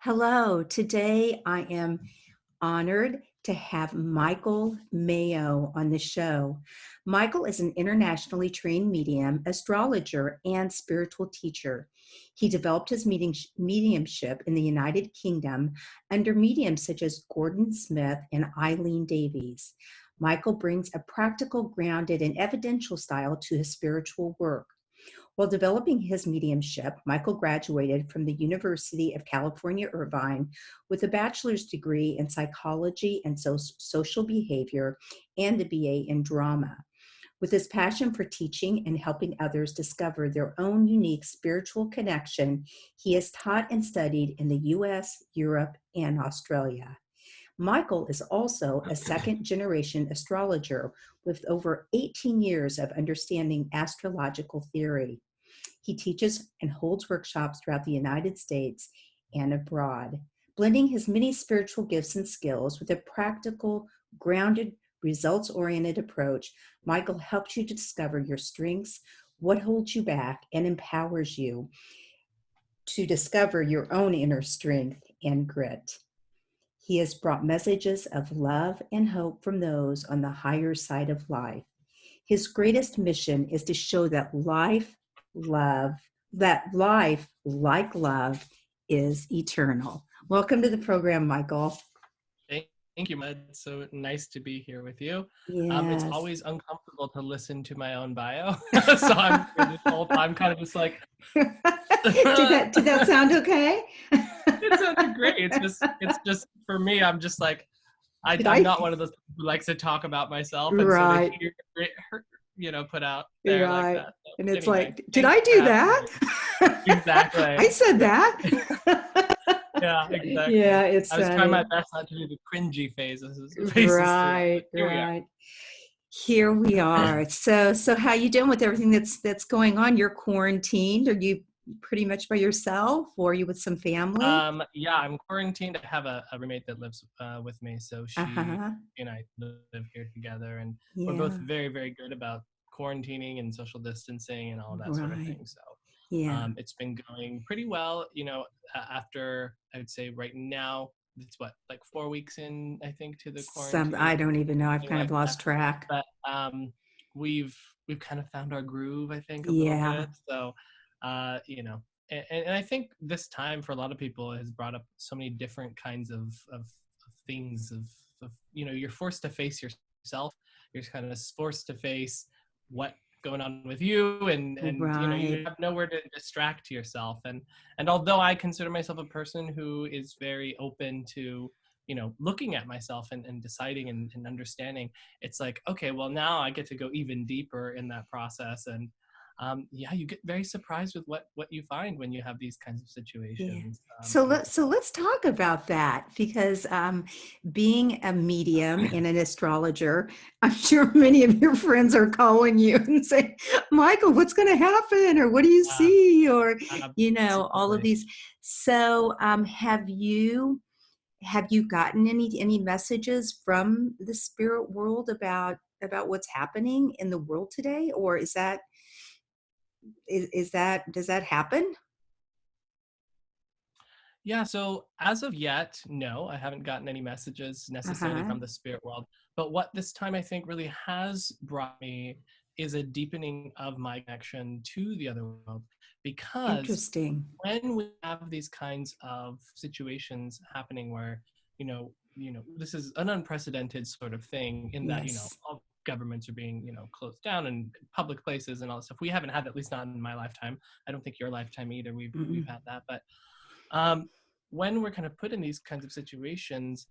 Hello, today I am honored to have Michael Mayo on the show. Michael is an internationally trained medium, astrologer, and spiritual teacher. He developed his mediumship in the United Kingdom under mediums such as Gordon Smith and Eileen Davies. Michael brings a practical, grounded, and evidential style to his spiritual work. While developing his mediumship, Michael graduated from the University of California, Irvine with a bachelor's degree in psychology and social behavior and a BA in drama. With his passion for teaching and helping others discover their own unique spiritual connection, he has taught and studied in the US, Europe, and Australia. Michael is also a second generation astrologer with over 18 years of understanding astrological theory. He teaches and holds workshops throughout the United States and abroad, blending his many spiritual gifts and skills with a practical, grounded, results-oriented approach. Michael helps you to discover your strengths, what holds you back, and empowers you to discover your own inner strength and grit. He has brought messages of love and hope from those on the higher side of life. His greatest mission is to show that love, life, like love, is eternal. Welcome to the program, Michael. Thank you, Mud. It's so nice to be here with you. It's Yes. always uncomfortable to listen to my own bio, so I'm this whole time kind of just like. did that sound okay? It sounded great. It's just for me. I'm just like I'm not one of those people who likes to talk about myself, and so to hear it, put out there like that. So, and it's anyway, like, did I do that? Exactly. I said that. Yeah, exactly. Yeah, it's I was trying my best not to do the cringy phases. Right. Here we are. So how you doing with everything that's going on? You're quarantined. Are you pretty much by yourself, or are you with some family? Yeah, I'm quarantined. I have a roommate that lives with me, so she and I live here together, and we're both very, very good about quarantining and social distancing and all that sort of thing. So it's been going pretty well. After I would say right now, it's like 4 weeks in, I think, to the quarantine. I don't even know. I've kind of lost track. But we've kind of found our groove, I think, a little bit. So and I think this time for a lot of people has brought up so many different kinds of things of you're forced to face yourself. You're kind of forced to face what going on with you, and you have nowhere to distract yourself. And although I consider myself a person who is very open to looking at myself and deciding and understanding, it's like, okay, well, now I get to go even deeper in that process. And you get very surprised with what you find when you have these kinds of situations. So let's talk about that, because being a medium and an astrologer, I'm sure many of your friends are calling you and saying, Michael, what's going to happen? Or what do you see? Or, all of these. So have you gotten any messages from the spirit world about what's happening in the world today? Or does that happen? Yeah, so as of yet, no, I haven't gotten any messages necessarily from the spirit world. But what this time I think really has brought me is a deepening of my connection to the other world. Because when we have these kinds of situations happening where, this is an unprecedented sort of thing in that, all governments are being, closed down, and public places and all that stuff. We haven't had, at least not in my lifetime. I don't think your lifetime either. We've had that. But when we're kind of put in these kinds of situations,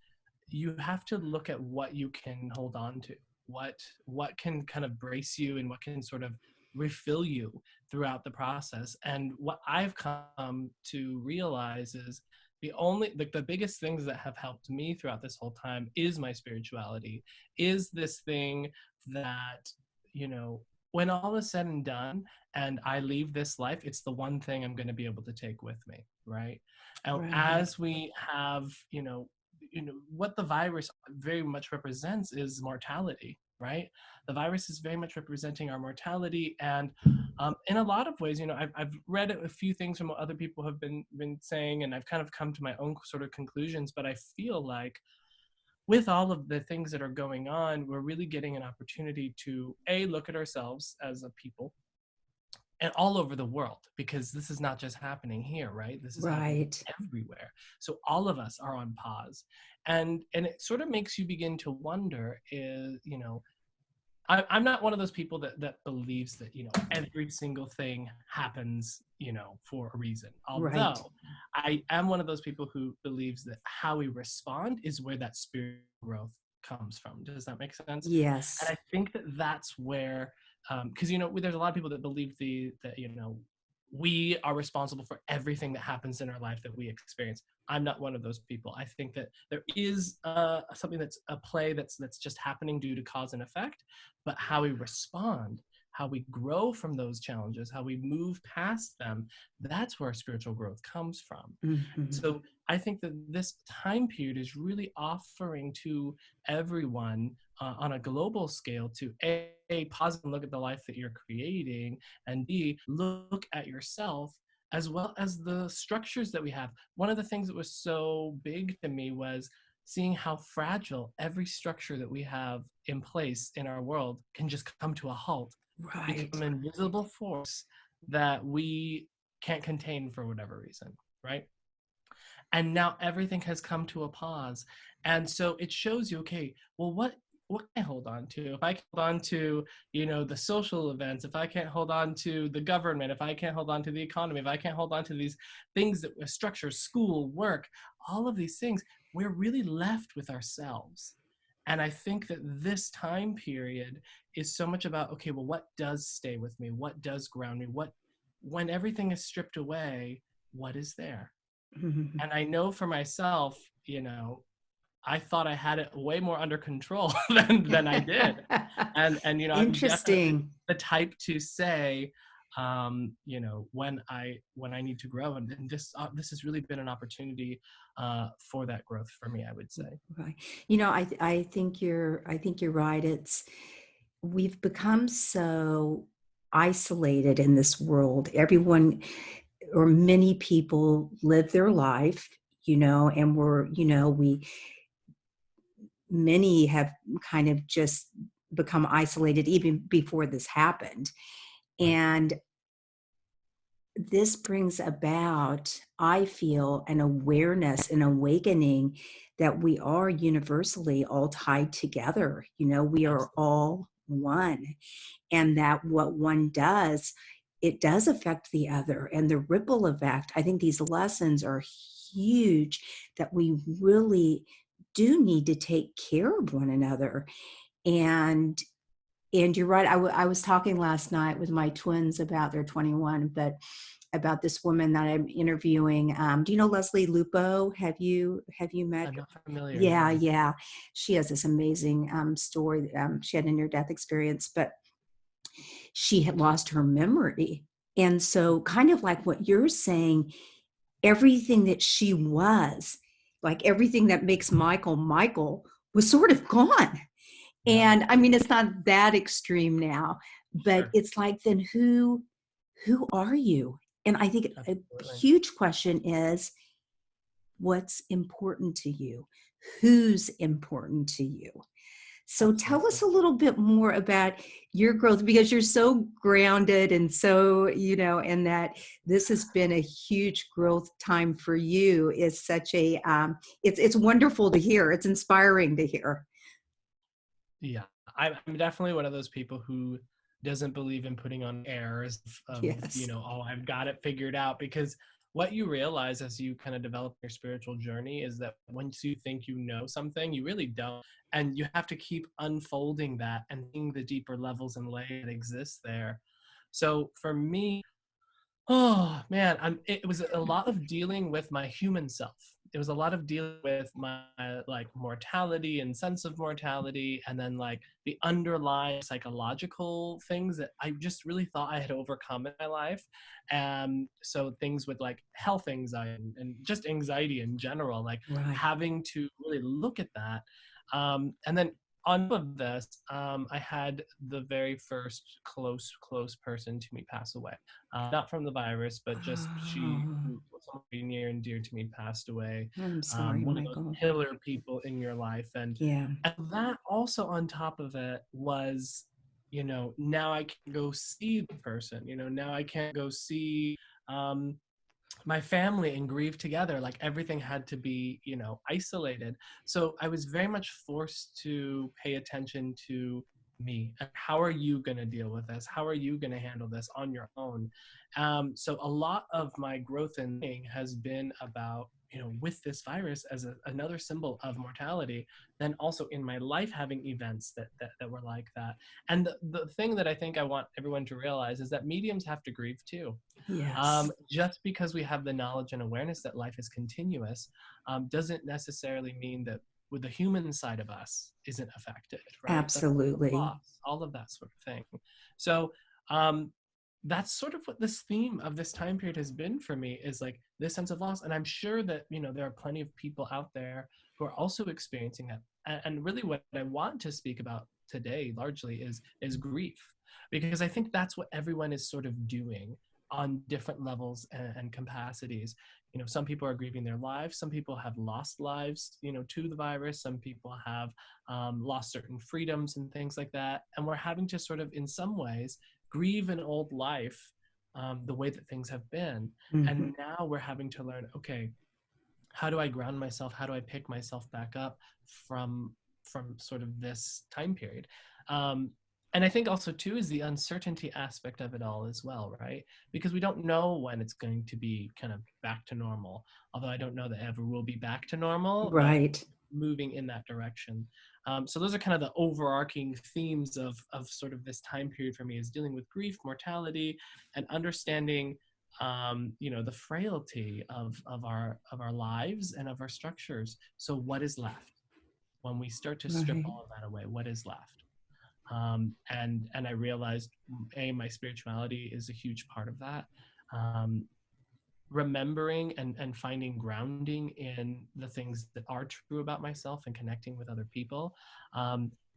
you have to look at what you can hold on to, what can kind of brace you, and what can sort of refill you throughout the process. And what I've come to realize is the biggest things that have helped me throughout this whole time is my spirituality, is this thing that, when all is said and done and I leave this life, it's the one thing I'm going to be able to take with me, right? And as we have, what the virus very much represents is mortality, right? The virus is very much representing our mortality. And in a lot of ways, I've read a few things from what other people have been saying, and I've kind of come to my own sort of conclusions. But I feel like with all of the things that are going on, we're really getting an opportunity to look at ourselves as a people and all over the world, because this is not just happening here, right? This is happening Right. everywhere. So all of us are on pause, and it sort of makes you begin to wonder, I'm not one of those people that believes that every single thing happens for a reason. Right. Although I am one of those people who believes that how we respond is where that spiritual growth comes from. Does that make sense? And Yes. I think that that's where, because there's a lot of people that believe that we are responsible for everything that happens in our life that we experience. I'm not one of those people. I think that there is something that's a play that's just happening due to cause and effect, but how we respond, how we grow from those challenges, how we move past them, that's where spiritual growth comes from. Hmm. So I think that this time period is really offering to everyone on a global scale to pause and look at the life that you're creating, and B, look at yourself as well as the structures that we have. One of the things that was so big to me was seeing how fragile every structure that we have in place in our world can just come to a halt, become Right. an invisible force that we can't contain for whatever reason, right? And now everything has come to a pause. And so it shows you, okay, well, what can I hold on to? If I can hold on to, the social events, if I can't hold on to the government, if I can't hold on to the economy, if I can't hold on to these things that structure, school, work, all of these things, we're really left with ourselves. And I think that this time period is so much about, okay, well, what does stay with me? What does ground me? When everything is stripped away, what is there? Mhm. And I know for myself, I thought I had it way more under control than I did. And I'm definitely Interesting. the type to say, when I need to grow, and this has really been an opportunity for that growth for me, I would say. Right. I think you're right. We've become so isolated in this world. Everyone or many people live their life, and many have kind of just become isolated even before this happened. Right. And this brings about, I feel, an awareness, an awakening that we are universally all tied together. We are Absolutely. all one, and that what one does, it does affect the other. And the ripple effect, I think these lessons are huge, that we really do need to take care of one another. And you're right. I was talking last night with my twins about, they're 21, but about this woman that I'm interviewing. Do you know Leslie Lupo? Have you met I'm her? not familiar, Yeah, no. yeah. She has this amazing story. She had a near-death experience, but she had lost her memory. And so, kind of like what you're saying, everything that she was, like everything that makes Michael Michael, was sort of gone. Yeah, And I mean, it's not that extreme now, but sure. it's like, then who are you? And I think a Absolutely. huge question is, what's important to you? Who's important to you? So tell us Absolutely. a little bit more about your growth, because you're so grounded and so, and that this has been a huge growth time for you is such a, it's wonderful to hear. It's inspiring to hear. Yeah, I'm definitely one of those people who doesn't believe in putting on airs Yes. oh, I've got it figured out. Because what you realize as you kind of develop your spiritual journey is that once you think you know something, you really don't. And you have to keep unfolding that and seeing the deeper levels and layers that exist there. So for me, oh man, it was a lot of dealing with my human self. It was a lot of dealing with my like mortality and sense of mortality, and then like the underlying psychological things that I just really thought I had overcome in my life. So things with like health anxiety and just anxiety in general, like Right. having to really look at that. And then on top of this, I had the very first close person to me pass away. Not from the virus, but just she, Oh, who was very near and dear to me, passed away. I'm sorry, One of those Michael. pillar people in your life. Yeah. And that also on top of it was, now I can go see the person, now I can't go see um, my family and grieve together. Like everything had to be, isolated. So I was very much forced to pay attention to me. And how are you going to deal with this? How are you going to handle this on your own? So a lot of my growth and learning has been about, with this virus as another symbol of mortality, then also in my life having events that were like that. And the thing that I think I want everyone to realize is that mediums have to grieve too. Yes. Just because we have the knowledge and awareness that life is continuous, doesn't necessarily mean that with the human side of us isn't affected, right? That's Absolutely. loss, all of that sort of thing. So that's sort of what this theme of this time period has been for me, is like this sense of loss. And I'm sure that, there are plenty of people out there who are also experiencing that. And really what I want to speak about today largely is grief, because I think that's what everyone is sort of doing on different levels and capacities. Some people are grieving their lives. Some people have lost lives, to the virus. Some people have lost certain freedoms and things like that. And we're having to sort of, in some ways, grieve an old life, the way that things have been. Mm-hmm. And now we're having to learn, okay, how do I ground myself? How do I pick myself back up from sort of this time period? And I think also too is the uncertainty aspect of it all as well, right? Because we don't know when it's going to be kind of back to normal. Although I don't know that ever will be back to normal, but Right. moving in that direction. So those are kind of the overarching themes of sort of this time period for me, is dealing with grief, mortality, and understanding the frailty of our lives and of our structures. So what is left when we start to strip Right. all of that away? What is left? And I realized, my spirituality is a huge part of that. Remembering and finding grounding in the things that are true about myself and connecting with other people.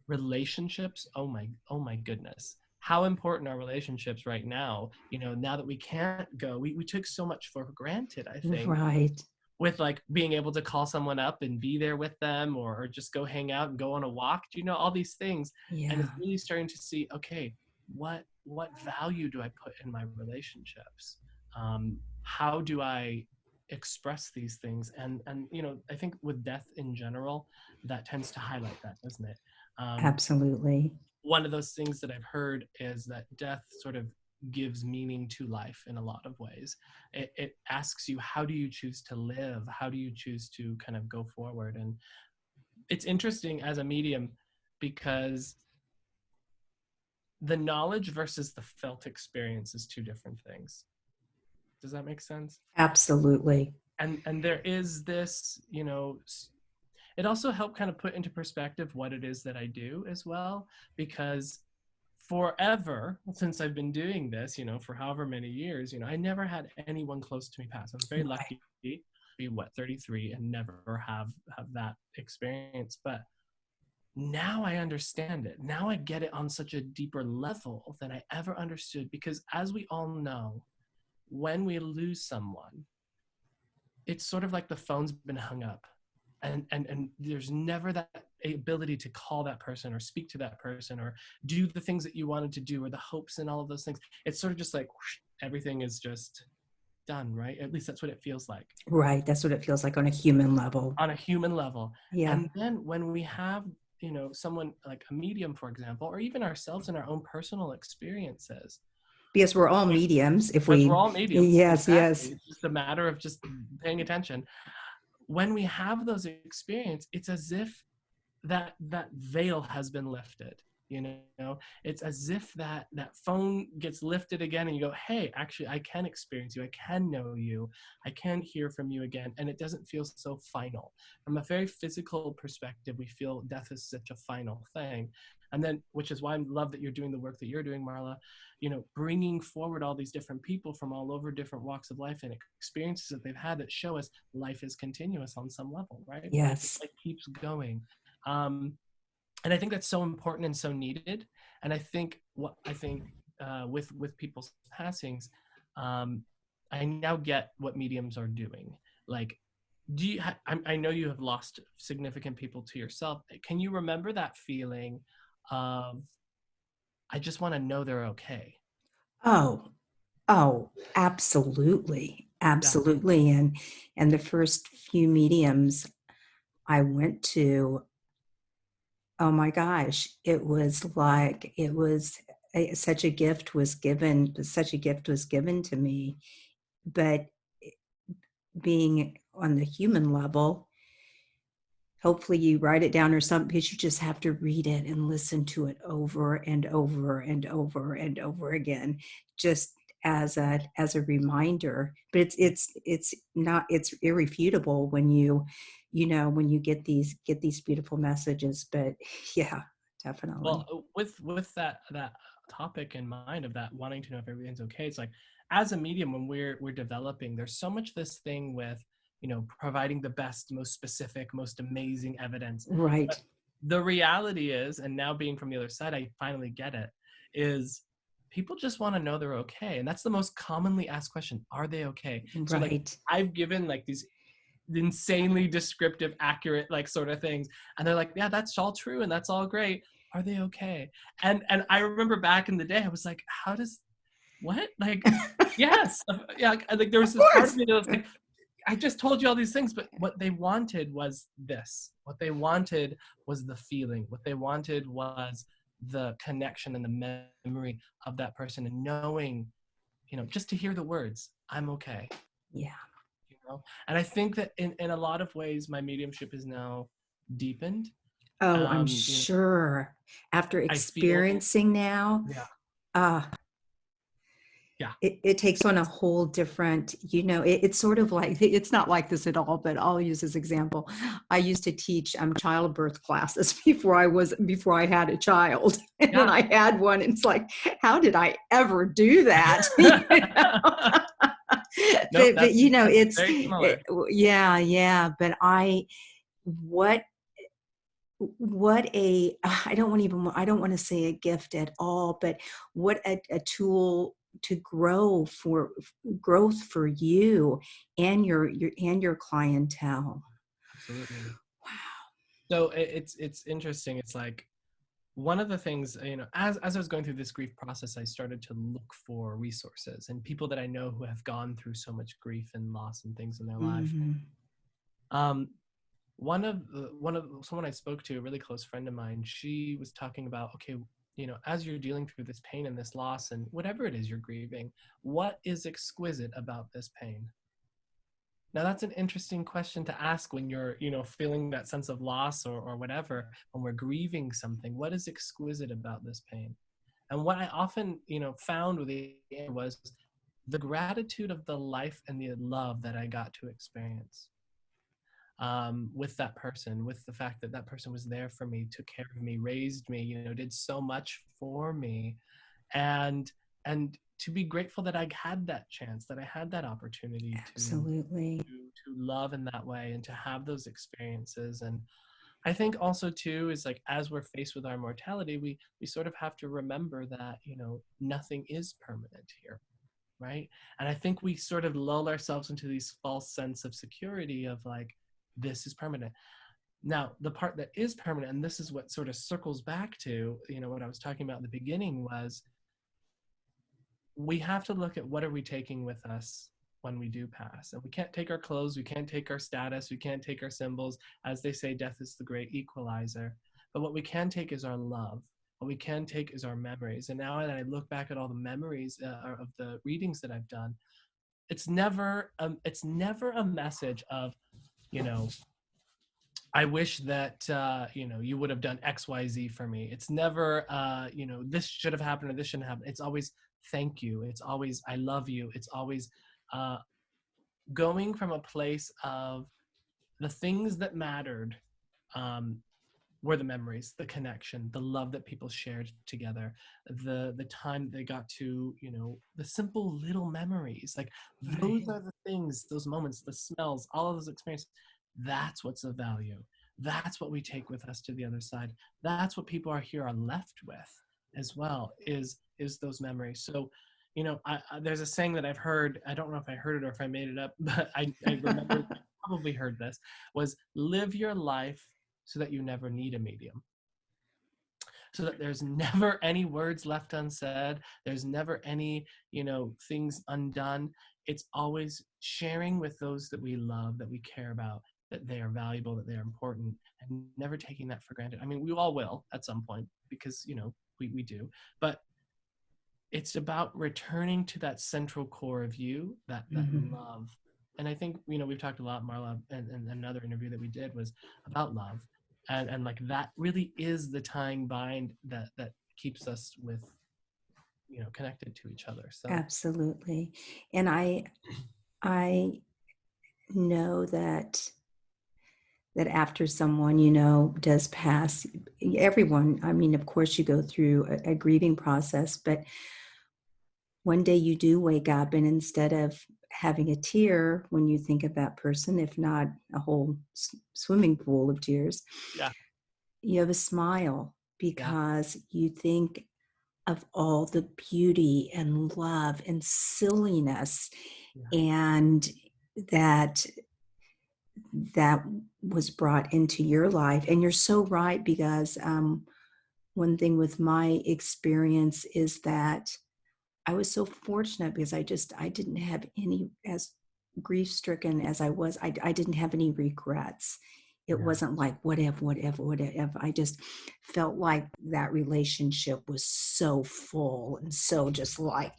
Relationships, oh my goodness, how important are relationships right now? Now that we can't go, we took so much for granted, I think, Right. with like being able to call someone up and be there with them, or just go hang out and go on a walk, all these things. And Yeah. it's really starting to see, okay, what value do I put in my relationships? How do I express these things? And I think with death in general, that tends to highlight that, doesn't it? Absolutely. One of those things that I've heard is that death sort of gives meaning to life in a lot of ways. It asks you, how do you choose to live? How do you choose to kind of go forward? And it's interesting as a medium, because the knowledge versus the felt experience is two different things. Does that make sense? Absolutely. And there is this, it also helped kind of put into perspective what it is that I do as well, because forever since I've been doing this, for however many years, I never had anyone close to me pass. I was very Right. lucky to be 33 and never have that experience. But now I understand it. Now I get it on such a deeper level than I ever understood, because as we all know, when we lose someone, it's sort of like the phone's been hung up, and there's never that ability to call that person or speak to that person or do the things that you wanted to do, or the hopes and all of those things. It's sort of just like whoosh, everything is just done, right? At least that's what it feels like Right. That's what it feels like on a human level. on a human level. Yeah. And then when we have someone like a medium, for example, or even ourselves in our own personal experiences, Because we're all mediums. If because we're we, all mediums, yes, exactly, yes. it's just a matter of just paying attention. When we have those experiences, it's as if that veil has been lifted. It's as if that phone gets lifted again, and you go, hey, actually I can experience you, I can know you, I can hear from you again, and it doesn't feel so final. From a very physical perspective, we feel death is such a final thing. And then, which is why I love that you're doing the work that you're doing, Marla, bringing forward all these different people from all over different walks of life and experiences that they've had that show us life is continuous on some level, right? Yes. Life keeps going. Um, And I think that's so important and so needed. And with people's passings, um, I now get what mediums are doing. Like, I know you have lost significant people to yourself. Can you remember that feeling of, I just want to know they're okay? Oh, oh, absolutely. Yeah. Absolutely. And the first few mediums I went to, oh my gosh, it was like such a gift was given to me. But being on the human level, hopefully you write it down or something, because you just have to read it and listen to it over and over and over and over again, just as a reminder. But it's not, it's irrefutable when when you get these beautiful messages. But yeah, definitely. Well, with that topic in mind of that wanting to know if everything's okay, it's like, as a medium, when we're developing, there's so much this thing with, providing the best, most specific, most amazing evidence. But Right. the reality is, and now being from the other side, I finally get it, is people just want to know they're okay. And that's the most commonly asked question. Are they okay? So like, Right. I've given like these insanely descriptive, accurate, like sort of things, and they're like, yeah, that's all true and that's all great. Are they okay? And I remember back in the day, I was like, how does, what, like, yes, yeah, like there was Of this part of course. me that was like, I just told you all these things, but what they wanted was this. What they wanted was the feeling. What they wanted was the connection and the memory of that person, and knowing, just to hear the words, I'm okay. Yeah. And I think that in a lot of ways, my mediumship is now deepened. Oh, I'm um you know sure after I feel, experiencing now, yeah, uh, yeah, it takes on a whole different, it's sort of like, it's not like this at all, but I'll use this example. I used to teach childbirth classes before I had a child. And then yeah. I had one, and it's like, how did I ever do that? Nope, But that's very similar. yeah, yeah. But what I don't want to say a gift at all, but what a tool to growth for you and your clientele. Absolutely. Wow. So it's interesting. It's like, one of the things, as I was going through this grief process, I started to look for resources and people that I know who have gone through so much grief and loss and things in their life. Hmm. um someone I spoke to, a really close friend of mine, she was talking about, okay, as you're dealing through this pain and this loss and whatever it is you're grieving, what is exquisite about this pain? Now that's an interesting question to ask when you're, feeling that sense of loss, or whatever, when we're grieving something. What is exquisite about this pain? And what I often, found with the answer was the gratitude of the life and the love that I got to experience, with that person, with the fact that that person was there for me, took care of me, raised me, did so much for me. And and to be grateful that I had that chance, that I had that opportunity Absolutely. to love in that way and to have those experiences. And I think also too is like, as we're faced with our mortality, we sort of have to remember that, nothing is permanent here, right? And I think we sort of lull ourselves into these false sense of security of like, this is permanent. Now, the part that is permanent, and this is what sort of circles back to, what I was talking about in the beginning, was we have to look at what are we taking with us when we do pass. And we can't take our clothes, we can't take our status, we can't take our symbols. As they say, death is the great equalizer. But what we can take is our love. What we can take is our memories. And now that I look back at all the memories of the readings that I've done, it's never a message of, you know I wish that you would have done XYZ for me. It's never this should have happened or this shouldn't happen. It's always thank you. It's always I love you. It's always uh, going from a place of the things that mattered, um, were the memories, the connection, the love that people shared together, the time they got to, the simple little memories. Like, those Right. are the things, those moments, the smells, all of those experiences. That's what's of value. that's what we take with us to the other side. That's what people are left with as well, is those memories. So, there's a saying that I've heard, I don't know if I heard it or if I made it up, but I remember I probably heard this, was live your life so that you never need a medium. So that there's never any words left unsaid. There's never any, things undone. It's always sharing with those that we love, that we care about, that they are valuable, that they are important, and never taking that for granted. I mean, we all will at some point, because, we do. But it's about returning to that central core of you, that love. And I think, we've talked a lot, Marla, and another interview that we did was about love. And like that really is the tying bind that keeps us with, connected to each other. So Absolutely. And I know that after someone, does pass, everyone, I mean, of course you go through a grieving process, but one day you do wake up, and instead of having a tear when you think of that person, if not a whole swimming pool of tears, yeah, you have a smile, yeah, because you think of all the beauty and love and silliness, yeah, and that was brought into your life. And you're so right, because one thing with my experience is that I was so fortunate, because I didn't have any, as grief stricken as I was, I didn't have any regrets. It yeah, wasn't like, what if. I just felt like that relationship was so full and so just like,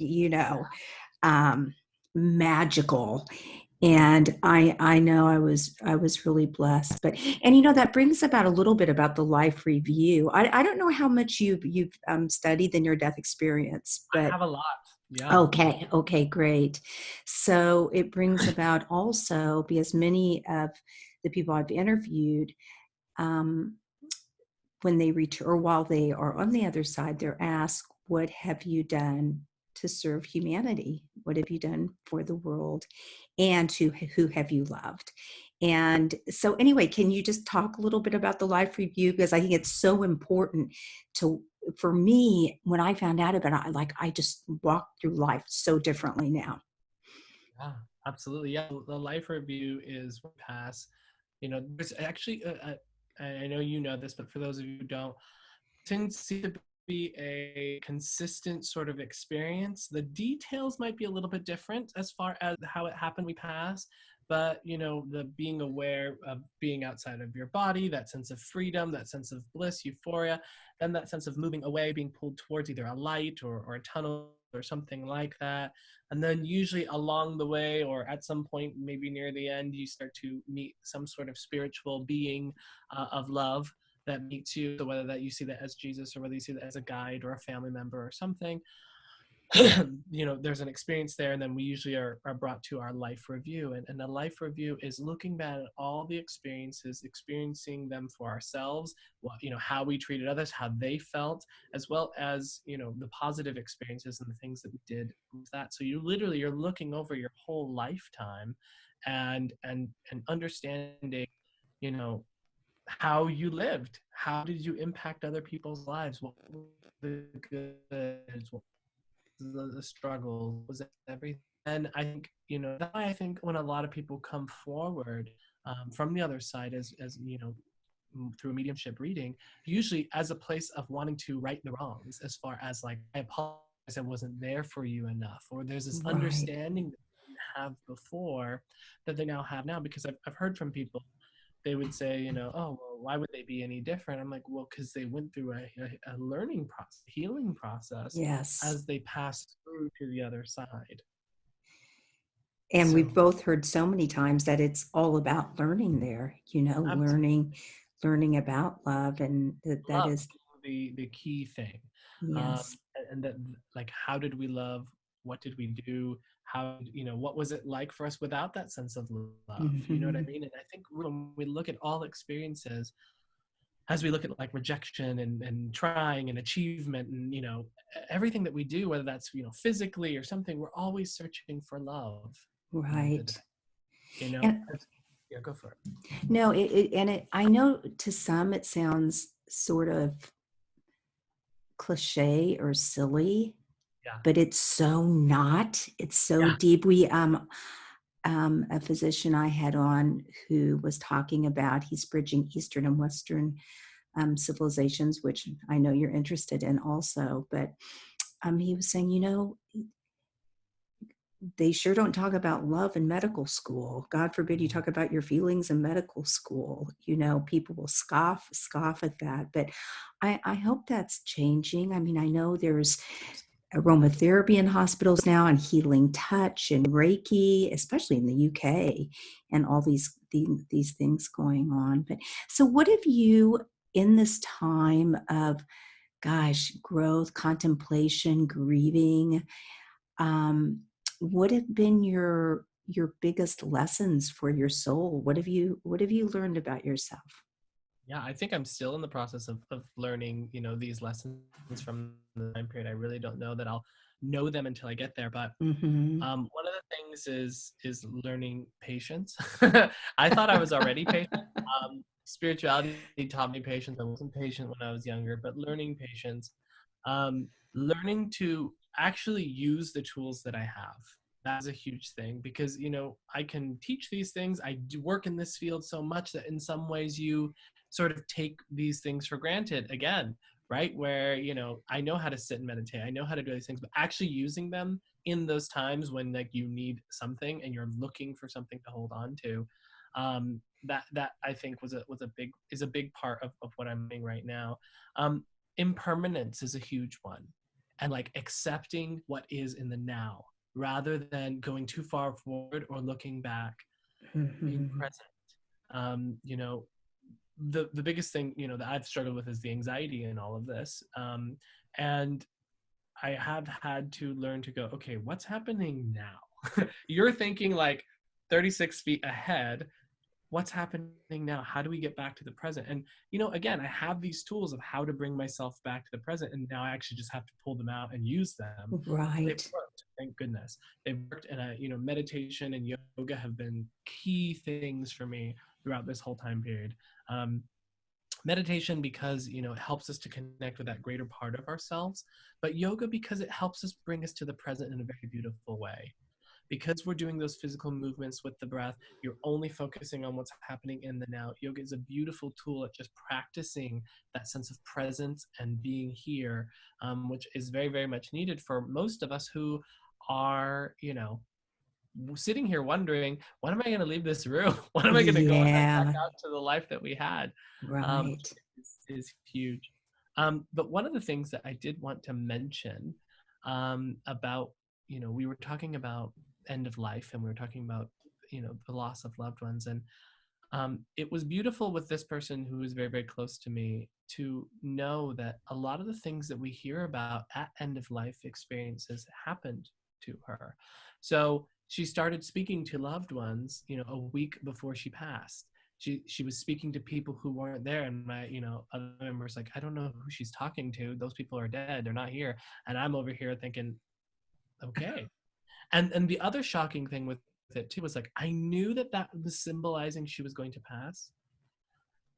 um, magical. And I know I was really blessed. But, and that brings about a little bit about the life review. I don't know how much you've studied the near death experience, I but have a lot. Yeah, okay, great. So it brings about also, because many of the people I've interviewed, um, when they return, or while they are on the other side, they're asked, what have you done to serve humanity? What have you done for the world? And who have you loved? And so anyway, can you just talk a little bit about the life review? Because I think it's so important for me, when I found out about it, I just walked through life so differently now. yeah, absolutely. Yeah, the life review is what pass. There's actually, I know you know this, but for those of you who don't, tends to be a consistent sort of experience. The details might be a little bit different as far as how it happened we pass, but the being aware of being outside of your body, that sense of freedom, that sense of bliss, euphoria, then that sense of moving away, being pulled towards either a light or a tunnel or something like that. And then usually along the way, or at some point maybe near the end, you start to meet some sort of spiritual being of love that meets you. So whether that you see that as Jesus, or whether you see that as a guide or a family member or something, there's an experience there. And then we usually are brought to our life review. And the life review is looking back at all the experiences, experiencing them for ourselves, how we treated others, how they felt, as well as, the positive experiences and the things that we did with that. So you're looking over your whole lifetime and understanding, how you lived, how did you impact other people's lives, what were the goods, what was the struggles, was everything. And I think, that's why I think when a lot of people come forward from the other side, as through a mediumship reading, usually as a place of wanting to right the wrongs, as far as like, I apologize, I wasn't there for you enough, or there's this Right. understanding that they didn't have before that they now have now. Because I've heard from people, they would say, oh, well, why would they be any different? I'm like, well, because they went through a learning process, healing process, Yes. as they passed through to the other side. And we've So, both heard so many times that it's all about learning there, absolutely, learning about love, and that love is, the key thing. yes. And that, like, how did we love? What did we do? How, what was it like for us without that sense of love? You know what I Mhm. mean? And I think when we look at all experiences, as we look at like rejection and trying and achievement and everything that we do, whether that's physically or something, we're always searching for love at the end of the Right. day. you know And Yeah, go for it. No, I know to some it sounds sort of cliche or silly, Yeah. but it's so not. It's so Yeah. deep. A physician I had on who was talking about he's bridging Eastern and Western civilizations, which I know you're interested in also. But he was saying, they sure don't talk about love in medical school. God forbid you talk about your feelings in medical school. People will scoff at that. But I hope that's changing. I mean, I know there's aromatherapy in hospitals now and healing touch and Reiki, especially in the UK, and all these things going on. But so what have you in this time of, gosh, growth, contemplation, grieving, um, what have been your biggest lessons for your soul? What have you learned about yourself? Yeah, I think I'm still in the process of learning, these lessons from the time period. I really don't know that I'll know them until I get there. But Mm-hmm. one of the things is learning patience. I thought I was already patient. Spirituality taught me patience. I wasn't patient when I was younger, but learning patience, learning to actually use the tools that I have. That's a huge thing because, I can teach these things. I do work in this field so much that in some ways you sort of take these things for granted again, right? Where, I know how to sit and meditate. I know how to do these things, but actually using them in those times when like you need something and you're looking for something to hold on to, that I think is a big part of what I'm doing right now. Impermanence is a huge one, and like accepting what is in the now rather than going too far forward or looking back, being Mm-hmm. present. The biggest thing that I've struggled with is the anxiety in all of this, and I have had to learn to go, okay, what's happening now? You're thinking like 36 feet ahead. What's happening now? How do we get back to the present? And, again, I have these tools of how to bring myself back to the present. And now I actually just have to pull them out and use them. They've Right. worked. Thank goodness. They've worked. And, meditation and yoga have been key things for me throughout this whole time period. Um, Meditation because it helps us to connect with that greater part of ourselves, but yoga because it helps us bring us to the present in a very beautiful way. Because we're doing those physical movements with the breath, you're only focusing on what's happening in the now. Yoga is a beautiful tool at just practicing that sense of presence and being here, which is very, very much needed for most of us who are, sitting here wondering, when am I going to leave this room? When am I going to go back Yeah. out to the life that we had? Which Right. is huge. But one of the things that I did want to mention about, we were talking about end of life and we were talking about, the loss of loved ones. And it was beautiful with this person who was very, very close to me to know that a lot of the things that we hear about at end of life experiences happened to her. So she started speaking to loved ones, a week before she passed. She was speaking to people who weren't there, and my other members like, I don't know who she's talking to. Those people are dead. They're not here. And I'm over here thinking, okay. And the other shocking thing with it too was like, I knew that was symbolizing she was going to pass,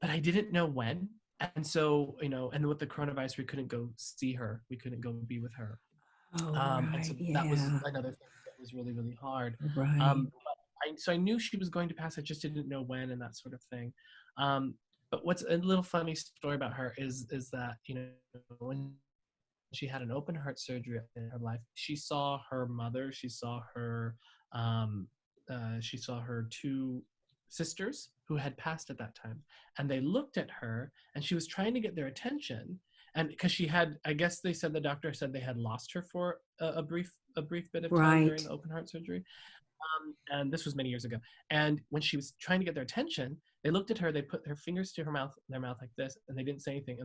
but I didn't know when. And so, and with the coronavirus, we couldn't go see her. We couldn't go be with her. Oh, And so right. that was Yeah. another thing that was really, really hard. Right. So I knew she was going to pass. I just didn't know when and that sort of thing. But what's a little funny story about her is that, when she had an open heart surgery in her life, she saw her mother, um, she saw her two sisters who had passed at that time, and they looked at her, and she was trying to get their attention, and because she had, I guess they said, the doctor said they had lost her for a brief bit of time during Right. the open heart surgery, and this was many years ago. And when she was trying to get their attention, they looked at her, they put their fingers to their mouth like this, and they didn't say anything,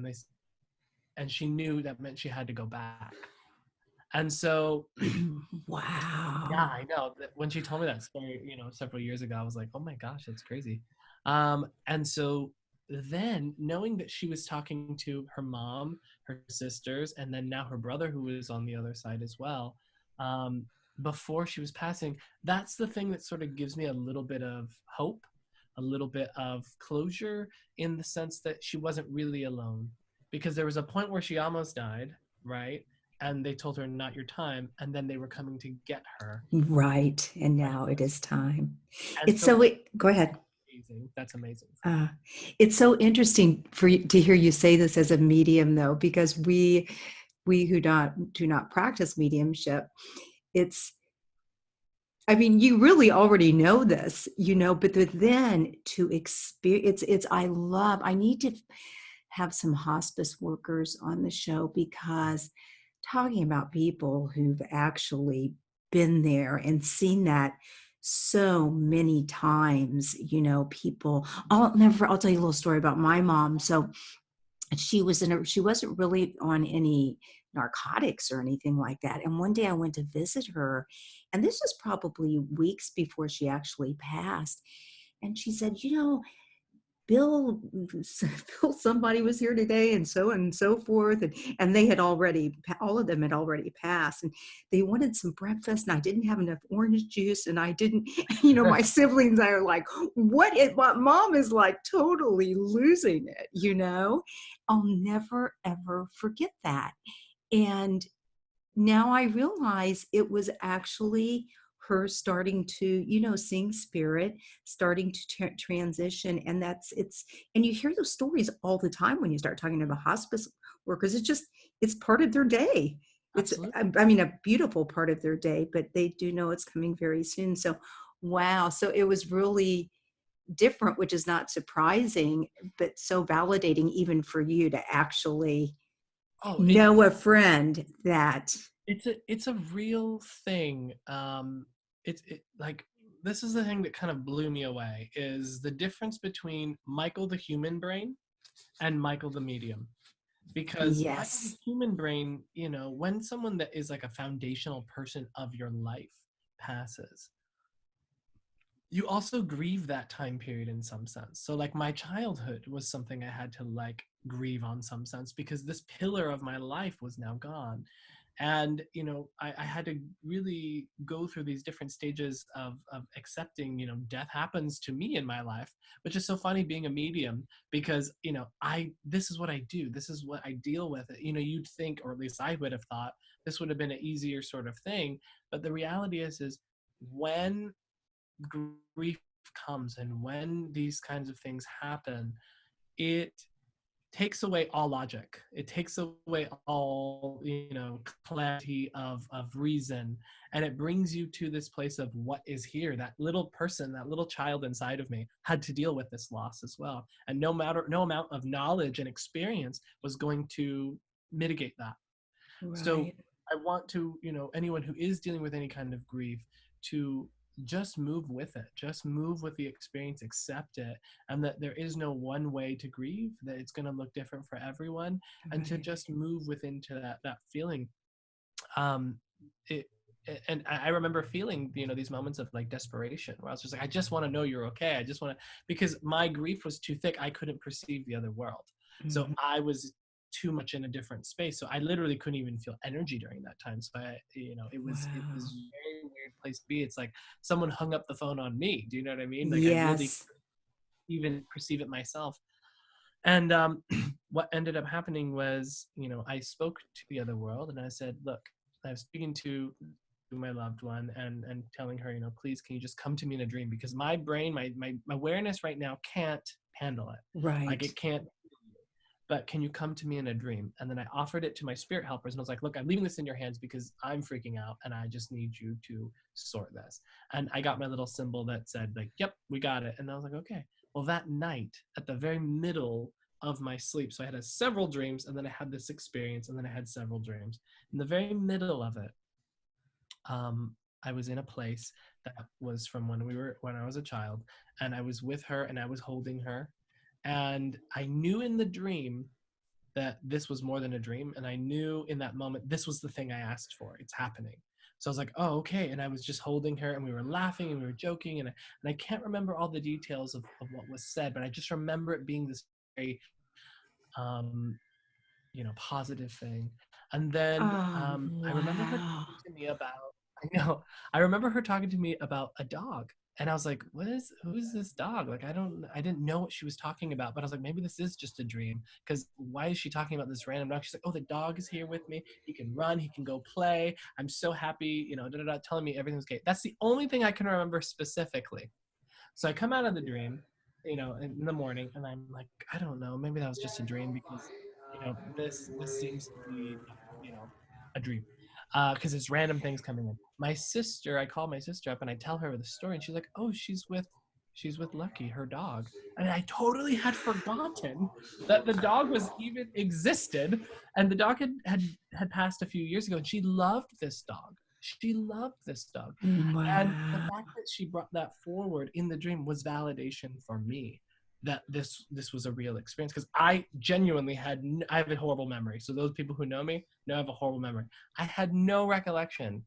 and she knew that meant she had to go back. And so, yeah, Wow. I know that when she told me that story, several years ago, I was like, oh my gosh, that's crazy. And so then knowing that she was talking to her mom, her sisters, and then now her brother, who was on the other side as well, before she was passing, that's the thing that sort of gives me a little bit of hope. a little bit of closure in the sense that she wasn't really alone, because there was a point where she almost died, right? And they told her not your time, and then they were coming to get her. Right. And Right. now it is time. And It's so so, go ahead. amazing. That's amazing. Uh, it's so interesting to hear you say this as a medium, though, because we who do not practice mediumship, it's, I mean, you really already know this, but then to experience, I need to have some hospice workers on the show, because talking about people who've actually been there and seen that so many times, people, I'll tell you a little story about my mom. So she wasn't really on any narcotics or anything like that. And one day I went to visit her, and this was probably weeks before she actually passed. And she said, Bill, Bill, somebody was here today, and so forth. And they had all of them had already passed, and they wanted some breakfast, and I didn't have enough orange juice, and I didn't, my siblings are like, my mom is like totally losing it. I'll never, ever forget that. And now I realize it was actually her starting to, seeing spirit, starting to transition. And and you hear those stories all the time when you start talking about hospice workers. It's part of their day. It's, Absolutely. I mean, a beautiful part of their day, but they do know it's coming very soon. So, wow. So it was really different, which is not surprising, but so validating even for you to actually Oh, know a friend that. it's a real thing. Like, this is the thing that kind of blew me away, is the difference between Michael the human brain and Michael the medium. Because Michael the Yes. human brain, when someone that is like a foundational person of your life passes, you also grieve that time period in some sense. So like my childhood was something I had to like grieve on some sense, because this pillar of my life was now gone. And I had to really go through these different stages of accepting, death happens to me in my life, which is so funny being a medium, because this is what I do, this is what I deal with. You'd think, or at least I would have thought, this would have been an easier sort of thing. But the reality is when grief comes and when these kinds of things happen, it takes away all logic. It takes away all, clarity of reason. And it brings you to this place of what is here. That little person, that little child inside of me had to deal with this loss as well. And no amount of knowledge and experience was going to mitigate that. So Right. I want to, anyone who is dealing with any kind of grief, to just move with it, just move with the experience, accept it, and that there is no one way to grieve, that it's going to look different for everyone, and to Right. just move within to that feeling. Um, it, and I remember feeling, these moments of like desperation, where I was just like, I just want to know you're okay. I just want to, because my grief was too thick. I couldn't perceive the other world. So Mhm. I was too much in a different space. So I literally couldn't even feel energy during that time. So it was Wow. a very weird place to be. It's like someone hung up the phone on me. Do you know what I mean? Like I really Yes. even perceive it myself. And what ended up happening was, I spoke to the other world and I said, look, I was speaking to my loved one and telling her, please, can you just come to me in a dream? Because my brain, my awareness right now can't handle it. Like Right. it can't, but can you come to me in a dream? And then I offered it to my spirit helpers and I was like, look, I'm leaving this in your hands because I'm freaking out and I just need you to sort this. And I got my little symbol that said like, yep, we got it. And I was like, okay. Well, that night at the very middle of my sleep, so I had several dreams and then I had this experience and then I had several dreams. In the very middle of it, I was in a place that was from when I was a child, and I was with her and I was holding her, and I knew in the dream that this was more than a dream, and I knew in that moment this was the thing I asked for. It's happening. So I was like, oh, okay. And I was just holding her and we were laughing and we were joking, and I can't remember all the details of what was said, but I just remember it being this very um, positive thing. And then I remember her Wow. talking to me about, I know, I remember her talking to me about a dog. And I was like, who is this dog? Like, I didn't know what she was talking about, but I was like, maybe this is just a dream. Because why is she talking about this random dog? She's like, oh, the dog is here with me. He can run, he can go play. I'm so happy, telling me everything's okay. That's the only thing I can remember specifically. So I come out of the dream, in the morning, and I'm like, I don't know, maybe that was just a dream because, this seems to be, a dream, because it's random things coming in. I call my sister up and I tell her the story, and she's like, oh, she's with Lucky, her dog, and I totally had forgotten that the dog was even existed, and the dog had passed a few years ago, and she loved this dog. She loved this dog. And the Wow. fact that she brought that forward in the dream was validation for me that this was a real experience, because I genuinely I have a horrible memory. So those people who know me know I have a horrible memory. I had no recollection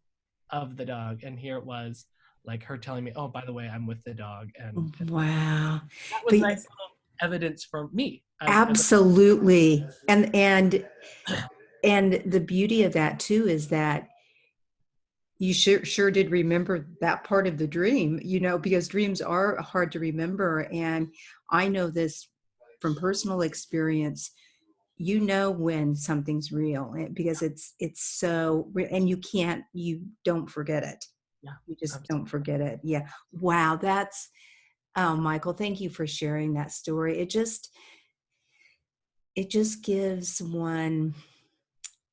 of the dog, and here it was, like her telling me, "Oh, by the way, I'm with the dog," and Wow. that was But nice little evidence for me as a absolutely. And the beauty of that too is that you sure did remember that part of the dream, because dreams are hard to remember. And I know this from personal experience. When something's real, because it's so and you don't forget it. yeah, You just don't absolutely. forget it. Yeah. Wow. That's Oh, Michael, thank you for sharing that story. It just gives one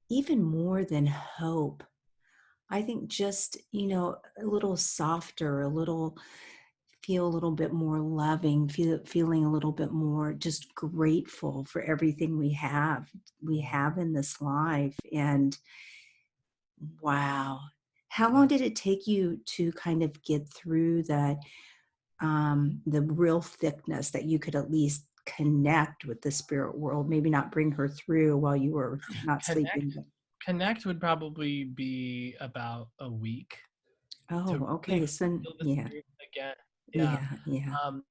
even more than hope. I think just, a little softer, feel a little bit more loving, feeling a little bit more just grateful for everything we have in this life. And wow. How long Yeah. did it take you to kind of get through the real thickness that you could at least connect with the spirit world, maybe not bring her through while you were not Connect sleeping? Connect would probably be about a week to Oh, really okay. So feel the yeah, spirit again. Yeah. yeah, yeah, Um,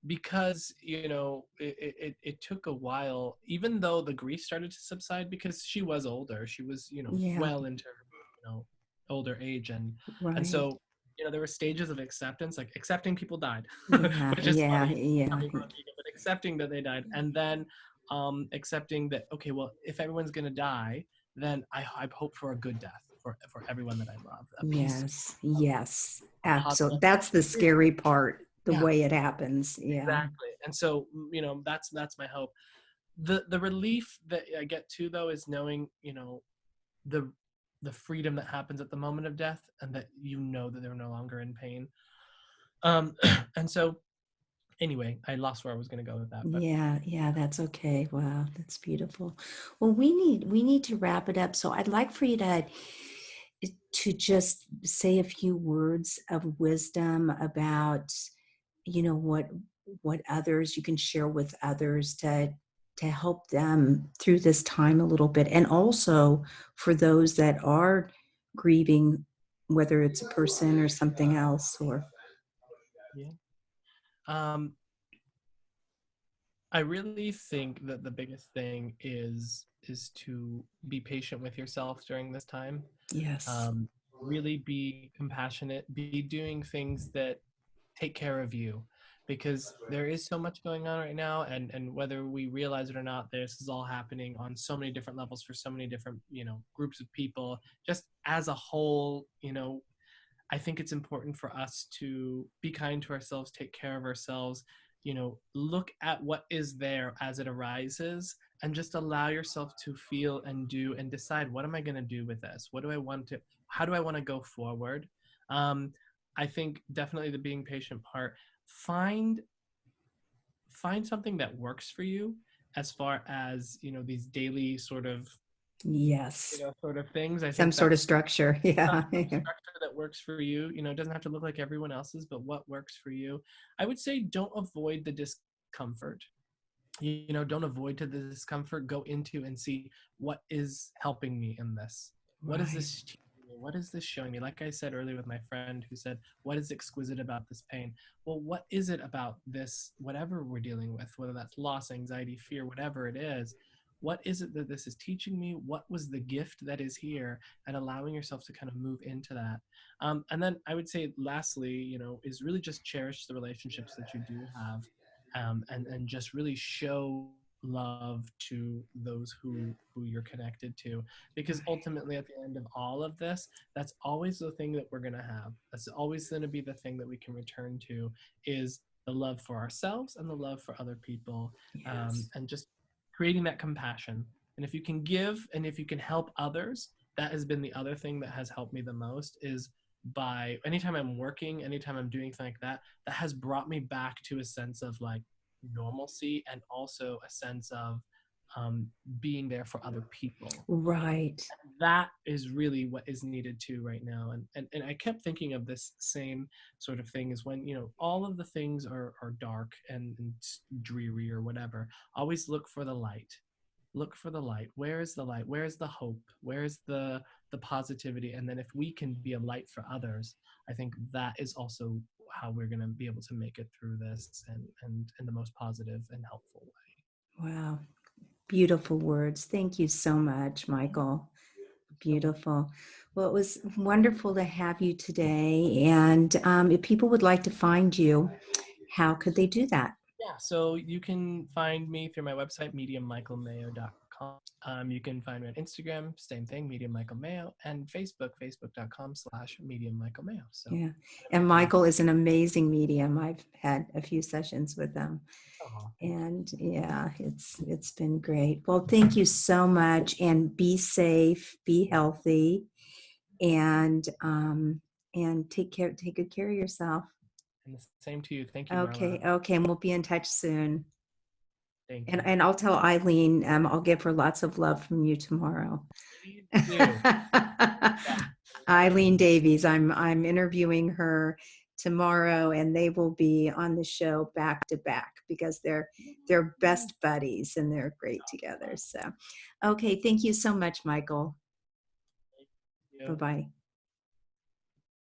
because it took a while, even though the grief started to subside, because she was older. She was yeah, well into her older age, and right. so there were stages of acceptance, like accepting people died, Yeah, which is yeah, funny yeah, coming from ego, but accepting that they died, and then accepting that, okay, well, if everyone's gonna die, then I hope for a good death for everyone that I love, a peaceful, yes, yes, a positive absolutely. That's the experience. scary part, the Yeah. way it happens. Yeah. Exactly. And so, that's my hope. The relief that I get too, though, is knowing, the the freedom that happens at the moment of death, and that that they're no longer in pain. Um and so anyway, I lost where I was going to go with that, but Yeah, yeah, that's okay. Wow, that's beautiful. Well, we need to wrap it up. So I'd like for you to just say a few words of wisdom about, what others you can share with others to help them through this time a little bit. And also for those that are grieving, whether it's a person or something else or yeah. Um I really think that the biggest thing is to be patient with yourself during this time. yes. um, really be compassionate, be doing things that take care of you, because there is so much going on right now, and whether we realize it or not, this is all happening on so many different levels for so many different groups of people. Just as a whole, I think it's important for us to be kind to ourselves, take care of ourselves, look at what is there as it arises, and just allow yourself to feel and do and decide, what am I going to do with this? How do I want to go forward? Um, I think definitely the being patient part, find something that works for you, as far as, these daily Yes. sort of things. I Some think sort that of structure. some Yeah. structure that works for you. It doesn't have to look like everyone else's, but what works for you. I would say don't avoid the discomfort. Don't avoid to the discomfort. Go into and see, what is helping me in this. What is Right. this teaching me? What is this showing me? Like I said earlier with my friend who said, what is exquisite about this pain? Well, what is it about this, whatever we're dealing with, whether that's loss, anxiety, fear, whatever it is, what is it that this is teaching me? What was the gift that is here? And allowing yourself to kind of move into that. And then I would say, lastly, is really just cherish the relationships that you do have, and just really show love to those who you're connected to, because ultimately at the end of all of this, that's always the thing that we're going to have. That's always going to be the thing that we can return to, is the love for ourselves and the love for other people, Yes. and just creating that compassion. And if you can give and if you can help others, that has been the other thing that has helped me the most, is by anytime I'm working, anytime I'm doing something like that, that has brought me back to a sense of like normalcy, and also a sense of being there for other people. Right. That is really what is needed too right now. And I kept thinking of this same sort of thing, is when all of the things are dark and dreary or whatever, always look for the light. Look for the light. Where is the light? Where is the hope? Where is the positivity? And then if we can be a light for others, I think that is also how we're going to be able to make it through this, and in the most positive and helpful way. Wow. Beautiful words. Thank you so much, Michael. So much. Beautiful. Well, it was wonderful to have you today. And if people would like to find you, how could they do that? Yeah, so you can find me through my website, mediummichaelmayo.com. You can find me on Instagram, same thing, Medium Michael Mayo, and Facebook, facebook.com/mediummichaelmayo. So Yeah. And Michael is an amazing medium. I've had a few sessions with him. thank And yeah, it's been great. Well, thank you so much, and be safe, be healthy, and take good care of yourself. you. And the same to you. Thank you, Okay, Marla. okay, and we'll be in touch soon. Thank And you. and I'll tell Eileen, I'll give her lots of love from you tomorrow. Please do. Eileen Davies, I'm interviewing her tomorrow, and they will be on the show back to back because they're best buddies and they're great together. So, okay, thank you so much, Michael. Thank you. Bye-bye.